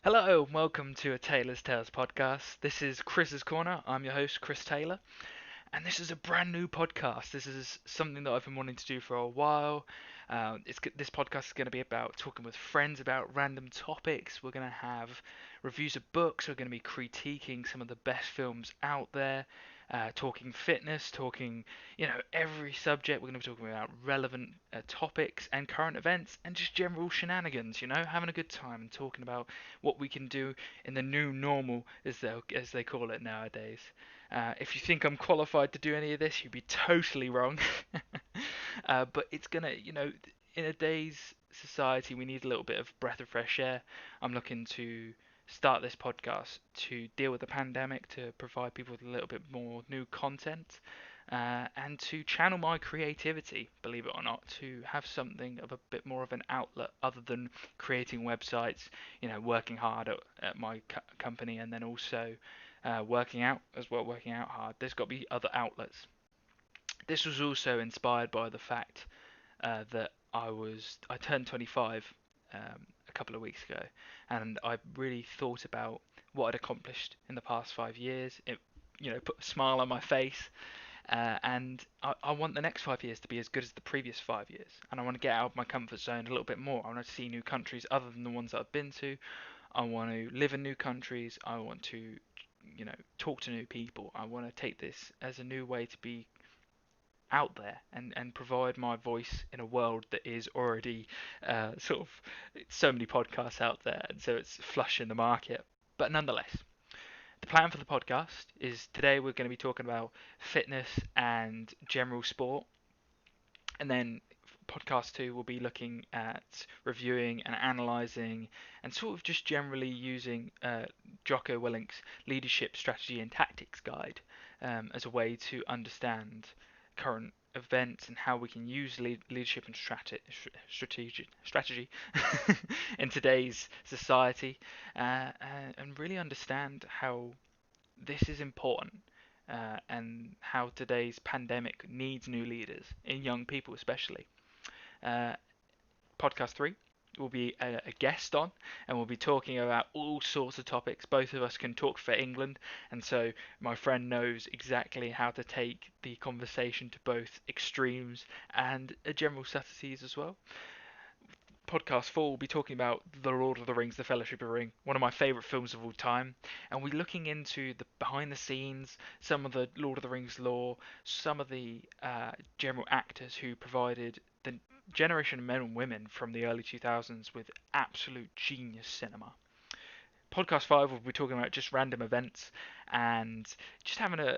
Hello, welcome to a Taylor's Tales podcast. This is Chris's Corner. I'm your host, Chris Taylor, and this is a brand new podcast. This is something that I've been wanting to do for a while. This podcast is going to be about talking with friends about random topics. We're going to have reviews of books. We're going to be critiquing some of the best films out there. Talking fitness, talking, every subject. We're going to be talking about relevant topics and current events and just general shenanigans, having a good time and talking about what we can do in the new normal, as they call it nowadays. If you think I'm qualified to do any of this, you'd be totally wrong. But it's gonna, in a day's society, we need a little bit of breath of fresh air. I'm looking to start this podcast to deal with the pandemic, to provide people with a little bit more new content, and to channel my creativity, believe it or not, to have something of a bit more of an outlet other than creating websites, working hard at my company, and then also working out as well, working out hard. There's got to be other outlets. This was also inspired by the fact that I turned 25 a couple of weeks ago, and I really thought about what I'd accomplished in the past 5 years. It, put a smile on my face, and I want the next 5 years to be as good as the previous 5 years, and I want to get out of my comfort zone a little bit more. I want to see new countries other than the ones that I've been to. I want to live in new countries. I want to, talk to new people. I want to take this as a new way to be out there and provide my voice in a world that is already sort of so many podcasts out there, and so it's flush in the market. But nonetheless, the plan for the podcast is today we're going to be talking about fitness and general sport, and then podcast 2 will be looking at reviewing and analysing and sort of just generally using Jocko Willink's leadership strategy and tactics guide as a way to understand current events and how we can use leadership and strategy in today's society, and really understand how this is important, and how today's pandemic needs new leaders in young people especially. Uh, Podcast 3 will be a guest on, and we'll be talking about all sorts of topics. Both of us can talk for England, and so my friend knows exactly how to take the conversation to both extremes and general subtleties as well. Podcast 4 will be talking about The Lord of the Rings, The Fellowship of the Ring, one of my favourite films of all time. And we're looking into the behind the scenes, some of the Lord of the Rings lore, some of the general actors who provided the generation of men and women from the early 2000s with absolute genius cinema. Podcast 5 will be talking about just random events and just having a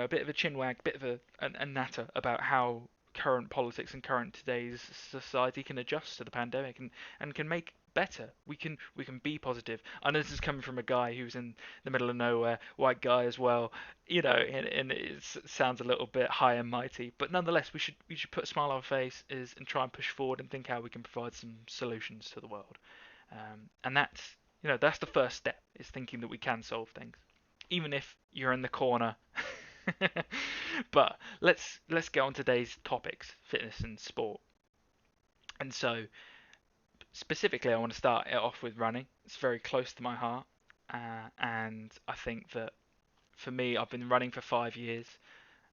bit of a chinwag, bit of a natter about how current politics and current today's society can adjust to the pandemic and can make better. We can be positive. I know this is coming from a guy who's in the middle of nowhere, white guy as well, and it sounds a little bit high and mighty, but nonetheless we should put a smile on our face and try and push forward and think how we can provide some solutions to the world. And that's the first step, is thinking that we can solve things, even if you're in the corner. But let's get on today's topics: fitness and sport. And so specifically, I want to start it off with running. It's very close to my heart, and I think that for me, I've been running for 5 years.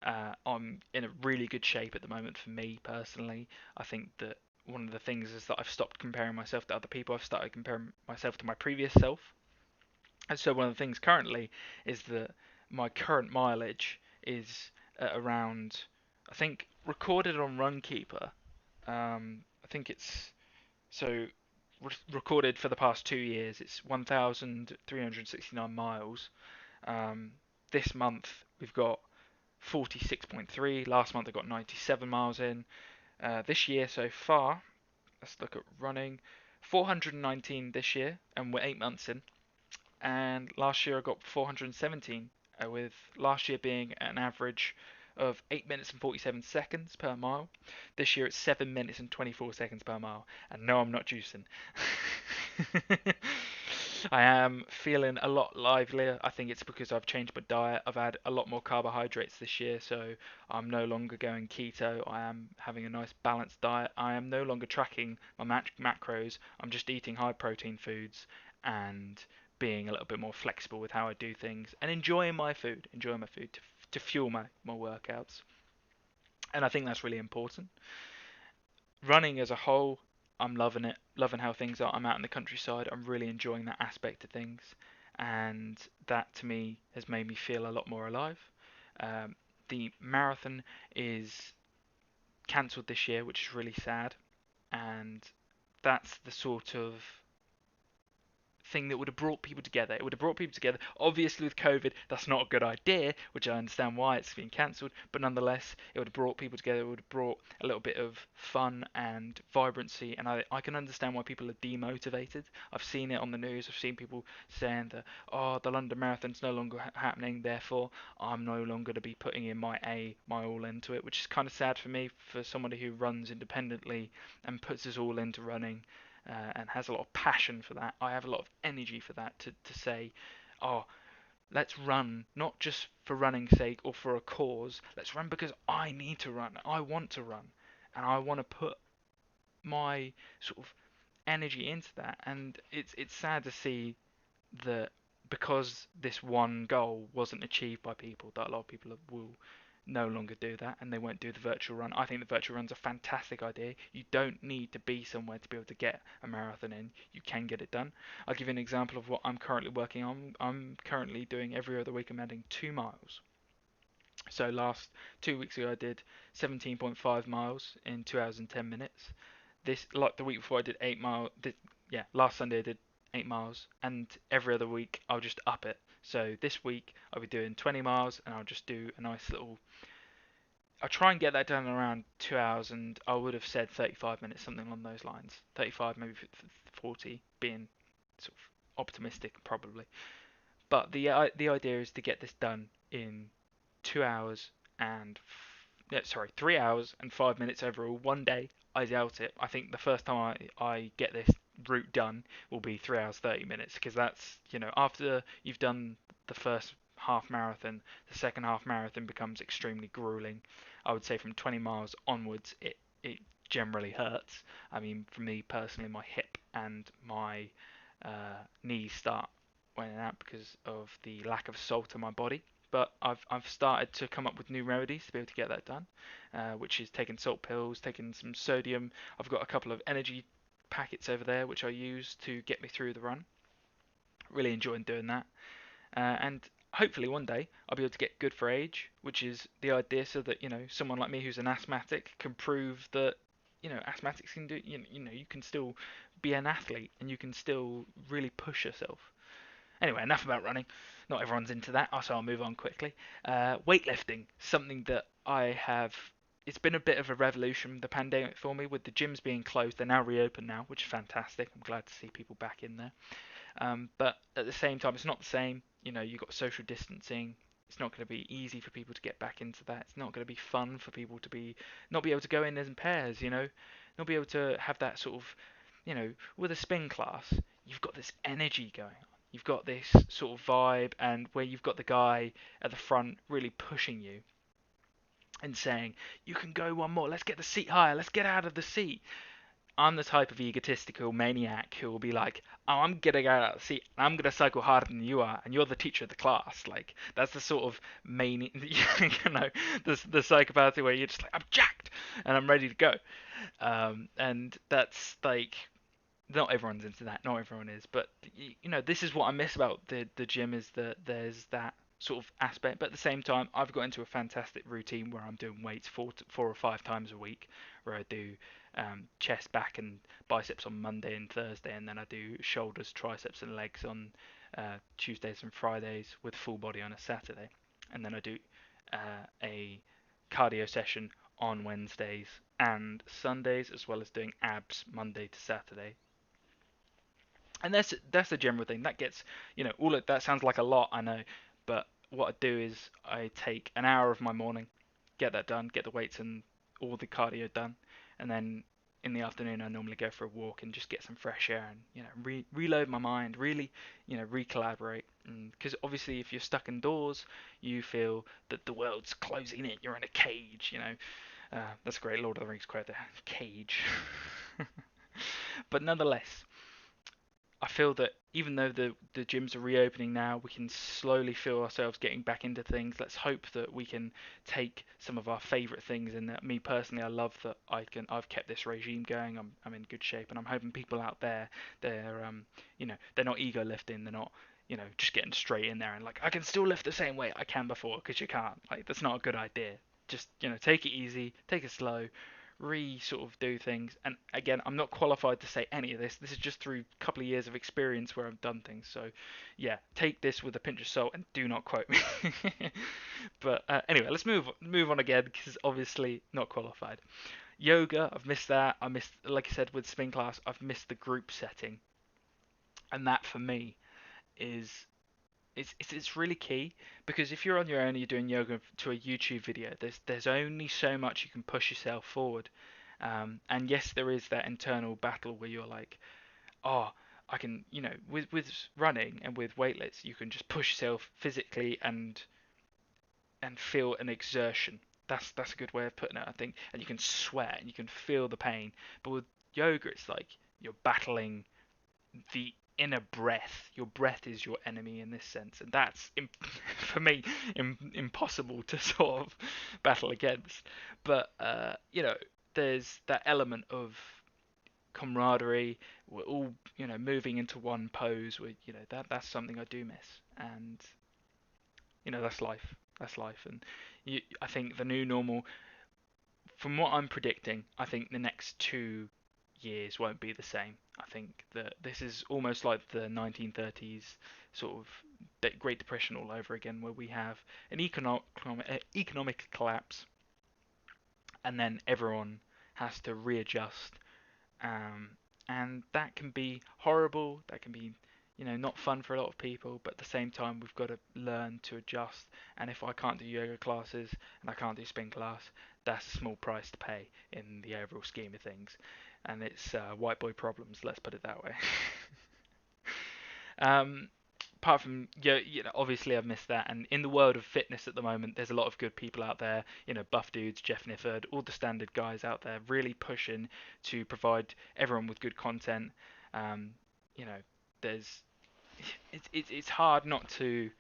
I'm in a really good shape at the moment for me personally. I think that one of the things is that I've stopped comparing myself to other people. I've started comparing myself to my previous self. And so one of the things currently is that my current mileage is at around, I think, recorded on Runkeeper. I think it's so recorded for the past 2 years. It's 1,369 miles. Um, this month we've got 46.3. Last month I got 97 miles in. This year so far, let's look at running. 419 this year, and we're 8 months in. And last year I got 417, with last year being an average of 8 minutes and 47 seconds per mile. This year it's 7 minutes and 24 seconds per mile. And no, I'm not juicing. I am feeling a lot livelier. I think it's because I've changed my diet. I've had a lot more carbohydrates this year, so I'm no longer going keto. I am having a nice balanced diet. I am no longer tracking my macros. I'm just eating high protein foods, and being a little bit more flexible with how I do things, and enjoying my food to fuel my workouts. And I think that's really important. Running as a whole, I'm loving it, loving how things are. I'm out in the countryside. I'm really enjoying that aspect of things, and that to me has made me feel a lot more alive. Um, the marathon is cancelled this year, which is really sad, and that's the sort of thing that would have brought people together. It would have brought people together. Obviously, with COVID, that's not a good idea, which I understand why it's been cancelled. But nonetheless, it would have brought people together. It would have brought a little bit of fun and vibrancy. And I can understand why people are demotivated. I've seen it on the news. I've seen people saying that, oh, the London Marathon's no longer happening. Therefore, I'm no longer to be putting in my all into it, which is kind of sad for me, for somebody who runs independently and puts his all into running, and has a lot of passion for that. I have a lot of energy for that, to say, oh, let's run, not just for running's sake or for a cause. Let's run because I need to run. I want to run. And I want to put my sort of energy into that. And it's sad to see that because this one goal wasn't achieved by people, that a lot of people will no longer do that, and they won't do the virtual run. I think the virtual run's a fantastic idea. You don't need to be somewhere to be able to get a marathon in. You can get it done. I'll give you an example of what I'm currently working on. I'm currently doing every other week. I'm adding 2 miles. So last 2 weeks ago I did 17.5 miles in 2 hours and 10 minutes. This, like the week before, I did 8 miles. Yeah, last Sunday I did 8 miles, and every other week I'll just up it. So this week I'll be doing 20 miles, and I'll just do a nice little. I'll try and get that done in around 2 hours, and I would have said 35 minutes, something along those lines. 35, maybe 40, being sort of optimistic, probably. But the idea is to get this done in 2 hours and yeah, sorry, 3 hours and 5 minutes overall. One day, I doubt it. I think the first time I get this route done will be 3 hours 30 minutes, because that's, after you've done the first half marathon, the second half marathon becomes extremely grueling. I would say from 20 miles onwards, it generally hurts. I mean, for me personally, my hip and my knees start wearing out because of the lack of salt in my body. But I've started to come up with new remedies to be able to get that done, which is taking salt pills, taking some sodium. I've got a couple of energy packets over there which I use to get me through the run. Really enjoying doing that, and hopefully one day I'll be able to get good for age, which is the idea, so that someone like me who's an asthmatic can prove that asthmatics can do. You can still be an athlete and you can still really push yourself. Anyway, enough about running. Not everyone's into that, so I'll move on quickly. Weightlifting, something that I have. It's been a bit of a revolution, the pandemic, for me, with the gyms being closed. They're now reopened now, which is fantastic. I'm glad to see people back in there. But at the same time, it's not the same. You've got social distancing. It's not going to be easy for people to get back into that. It's not going to be fun for people to not be able to go in as pairs. Not be able to have that sort of, with a spin class, you've got this energy going on. You've got this sort of vibe, and where you've got the guy at the front really pushing you and saying, "You can go one more. Let's get the seat higher. Let's get out of the seat." I'm the type of egotistical maniac who will be like, "Oh, I'm gonna get out of the seat. I'm gonna cycle harder than you are, and you're the teacher of the class." Like, that's the sort of the psychopathy where you're just like, "I'm jacked and I'm ready to go," and that's like, not everyone's into that. Not everyone is, but this is what I miss about the gym, is that there's that sort of aspect. But at the same time, I've got into a fantastic routine where I'm doing weights 4 or 5 times a week, where I do chest, back, and biceps on Monday and Thursday, and then I do shoulders, triceps, and legs on Tuesdays and Fridays, with full body on a Saturday, and then I do a cardio session on Wednesdays and Sundays, as well as doing abs Monday to Saturday. And that's the general thing. That gets, all of that sounds like a lot, I know, but what I do is I take an hour of my morning, get that done, get the weights and all the cardio done, and then in the afternoon I normally go for a walk and just get some fresh air and reload my mind, really recollaborate. Because obviously if you're stuck indoors, you feel that the world's closing in. You're in a cage. That's a great Lord of the Rings quote there. Cage. But nonetheless, I feel that even though the gyms are reopening now, we can slowly feel ourselves getting back into things. Let's hope that we can take some of our favourite things. And that me personally, I love that I've kept this regime going. I'm in good shape, and I'm hoping people out there, they're they're not ego lifting. They're not just getting straight in there and like I can still lift the same weight I can before, because you can't. Like that's not a good idea. Just take it easy, take it slow, sort of do things. And again, I'm not qualified to say any of this. This is just through a couple of years of experience where I've done things. So yeah, take this with a pinch of salt and do not quote me. But anyway, let's move on again, because obviously not qualified. Yoga, I've missed that. I missed, like I said, with spin class, I've missed the group setting, and that for me is it's really key, because if you're on your own and you're doing yoga to a YouTube video, there's only so much you can push yourself forward. And yes, there is that internal battle where you're like, oh, I can, with running and with weightlifts, you can just push yourself physically and feel an exertion. That's a good way of putting it, I think. And you can sweat and you can feel the pain. But with yoga, it's like you're battling the inner breath. Your breath is your enemy in this sense, and that's for me impossible to sort of battle against. But there's that element of camaraderie. We're all moving into one pose. That's something I do miss, and that's life. That's life, and I think the new normal, from what I'm predicting, I think the next 2 years won't be the same. I think that this is almost like the 1930s sort of Great Depression all over again, where we have an economic collapse, and then everyone has to readjust, um, and that can be horrible. That can be not fun for a lot of people, but at the same time we've got to learn to adjust. And if I can't do yoga classes and I can't do spin class, that's a small price to pay in the overall scheme of things, and it's white boy problems, let's put it that way. um, Apart from obviously I've missed that, and in the world of fitness at the moment, there's a lot of good people out there. Buff Dudes, Jeff Nifford, all the standard guys out there, really pushing to provide everyone with good content. Um, you know, there's it's hard not to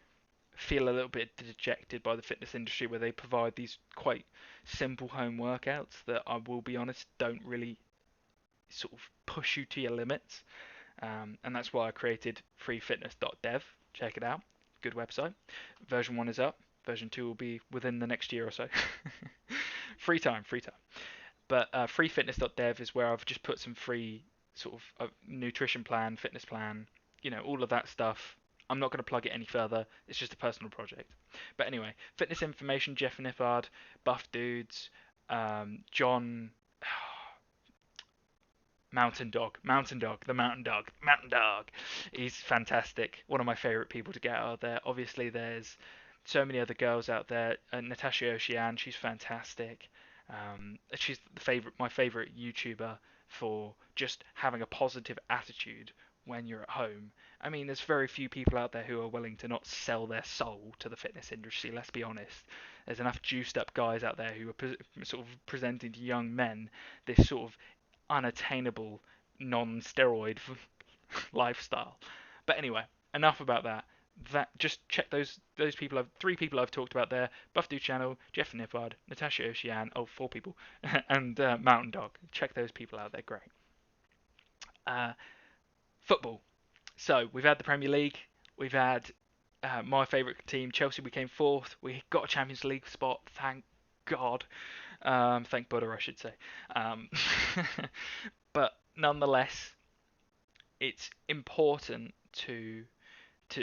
feel a little bit dejected by the fitness industry, where they provide these quite simple home workouts that, I will be honest, don't really sort of push you to your limits. And that's why I created freefitness.dev. Check it out. Good website. Version 1 is up. Version 2 will be within the next year or so. Free time. But freefitness.dev is where I've just put some free sort of nutrition plan, fitness plan, all of that stuff. I'm not going to plug it any further. It's just a personal project. But anyway, fitness information, Jeff Nippard, Buff Dudes, John, Mountain Dog, the Mountain Dog. He's fantastic. One of my favourite people to get out there. Obviously, there's so many other girls out there. Natasha Ocean, she's fantastic. She's my favourite YouTuber for just having a positive attitude when you're at home. I mean, there's very few people out there who are willing to not sell their soul to the fitness industry, let's be honest. There's enough juiced up guys out there who are sort of presenting to young men this sort of unattainable non-steroid lifestyle. But anyway, enough about that. Just check those people. 3 people I've talked about there: Buff Dude Channel, Jeff Nippard, Natasha Ocean. Oh, 4 people, and Mountain Dog. Check those people out. They're great. Football. So we've had the Premier League. We've had my favourite team, Chelsea. We came 4th. We got a Champions League spot. Thank God. Thank Buddha, I should say. Um, but nonetheless, it's important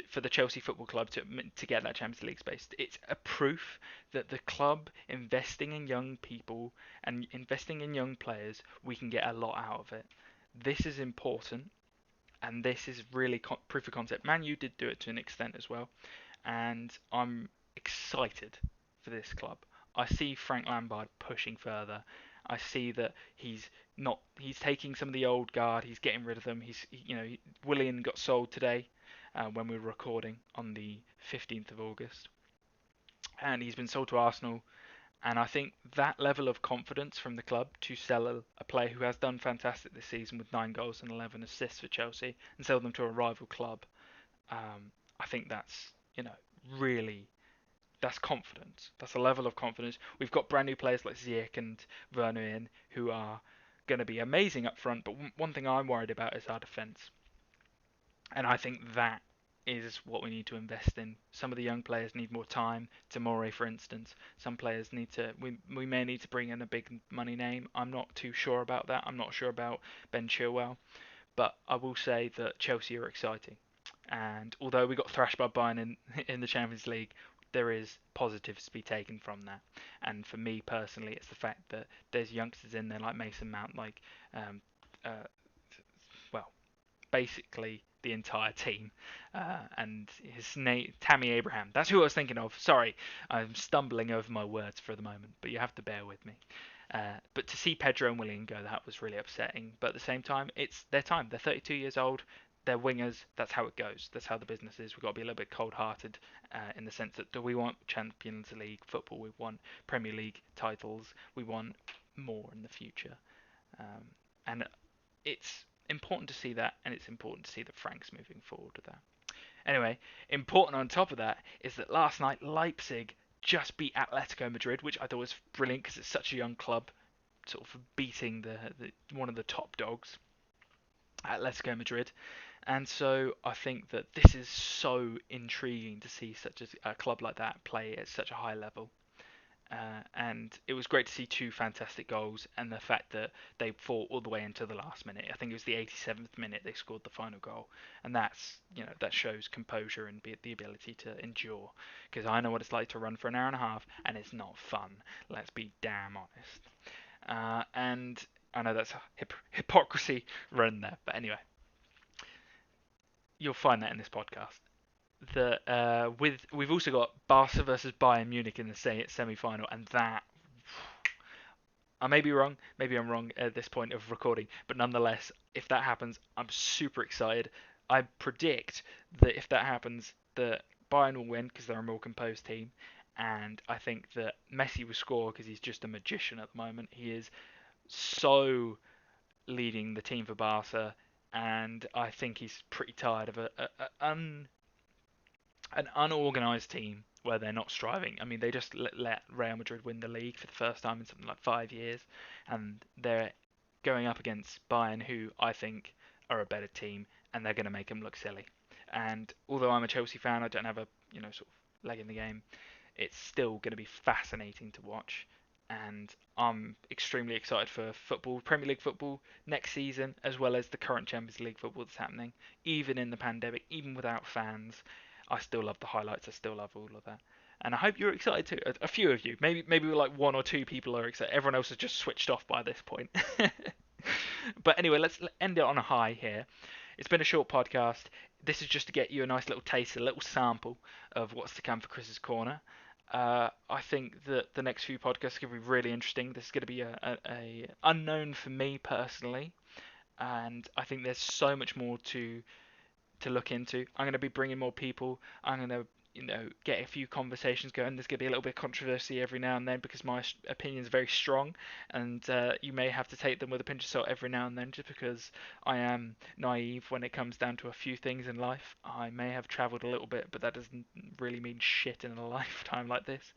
for the Chelsea Football Club to get that Champions League space. It's a proof that the club investing in young people and investing in young players, we can get a lot out of it. This is important, and this is really proof of concept. Man U did do it to an extent as well, and I'm excited for this club. I see Frank Lampard pushing further. I see that he's taking some of the old guard. He's getting rid of them. Willian got sold today when we were recording on the 15th of August, and he's been sold to Arsenal. And I think that level of confidence from the club to sell a player who has done fantastic this season with 9 goals and 11 assists for Chelsea and sell them to a rival club, I think that's, really, that's confidence. That's a level of confidence. We've got brand new players like Ziyech and Werner in who are going to be amazing up front, but one thing I'm worried about is our defence. And I think that is what we need to invest in. Some of the young players need more time. Tomori, for instance, some players need to. We may need to bring in a big money name. I'm not too sure about that. I'm not sure about Ben Chilwell, but I will say that Chelsea are exciting. And although we got thrashed by Bayern in the Champions League, there is positives to be taken from that. And for me personally, it's the fact that there's youngsters in there like Mason Mount, like um, uh, well, basically the entire team, and his name Tammy Abraham. That's who I was thinking of. Sorry, I'm stumbling over my words for the moment, but you have to bear with me. But to see Pedro and Willian go, that was really upsetting. But at the same time, it's their time. They're 32 years old. They're wingers. That's how it goes. That's how the business is. We've got to be a little bit cold-hearted in the sense that do we want Champions League football? We want Premier League titles. We want more in the future. And it's important to see that, and it's important to see that Frank's moving forward with that. Anyway, important on top of that is that last night Leipzig just beat Atletico Madrid, which I thought was brilliant because it's such a young club, sort of beating the one of the top dogs, Atletico Madrid. And so I think that this is so intriguing to see such a club like that play at such a high level. And it was great to see 2 fantastic goals, and the fact that they fought all the way into the last minute. I think it was the 87th minute they scored the final goal, and that shows composure and the ability to endure. Because I know what it's like to run for an hour and a half, and it's not fun. Let's be damn honest. And I know that's hypocrisy run there, but anyway, you'll find that in this podcast. We've also got Barca versus Bayern Munich in the semi-final, and that I may be wrong, maybe I'm wrong at this point of recording, but nonetheless, if that happens, I'm super excited. I predict that if that happens, that Bayern will win because they're a more composed team, and I think that Messi will score because he's just a magician at the moment. He is so leading the team for Barca, and I think he's pretty tired of an unorganised team where they're not striving. I mean, they just let Real Madrid win the league for the first time in something like 5 years, and they're going up against Bayern, who I think are a better team, and they're going to make them look silly. And although I'm a Chelsea fan, I don't have a sort of leg in the game. It's still going to be fascinating to watch, and I'm extremely excited for football, Premier League football next season, as well as the current Champions League football that's happening. Even in the pandemic, even without fans, I still love the highlights. I still love all of that. And I hope you're excited too. A few of you, maybe like 1 or 2 people are excited. Everyone else has just switched off by this point. But anyway, let's end it on a high here. It's been a short podcast. This is just to get you a nice little taste, a little sample of what's to come for Chris's Corner. I think that the next few podcasts are going to be really interesting. This is going to be a unknown for me personally, and I think there's so much more to look into. I'm going to be bringing more people. I'm going to get a few conversations going. There's going to be a little bit of controversy every now and then because my opinion is very strong, and you may have to take them with a pinch of salt every now and then just because I am naive when it comes down to a few things in life. I may have travelled a little bit, but that doesn't really mean shit in a lifetime like this.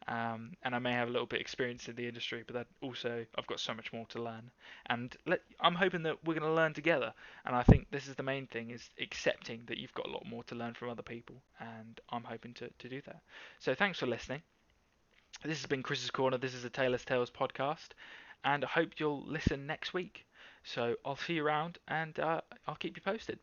And I may have a little bit of experience in the industry, but that also I've got so much more to learn. And I'm hoping that we're going to learn together. And I think this is the main thing, is accepting that you've got a lot more to learn from other people. And I'm hoping to do that. So thanks for listening. This has been Chris's Corner. This is a Taylor's Tales podcast. And I hope you'll listen next week. So I'll see you around, and I'll keep you posted.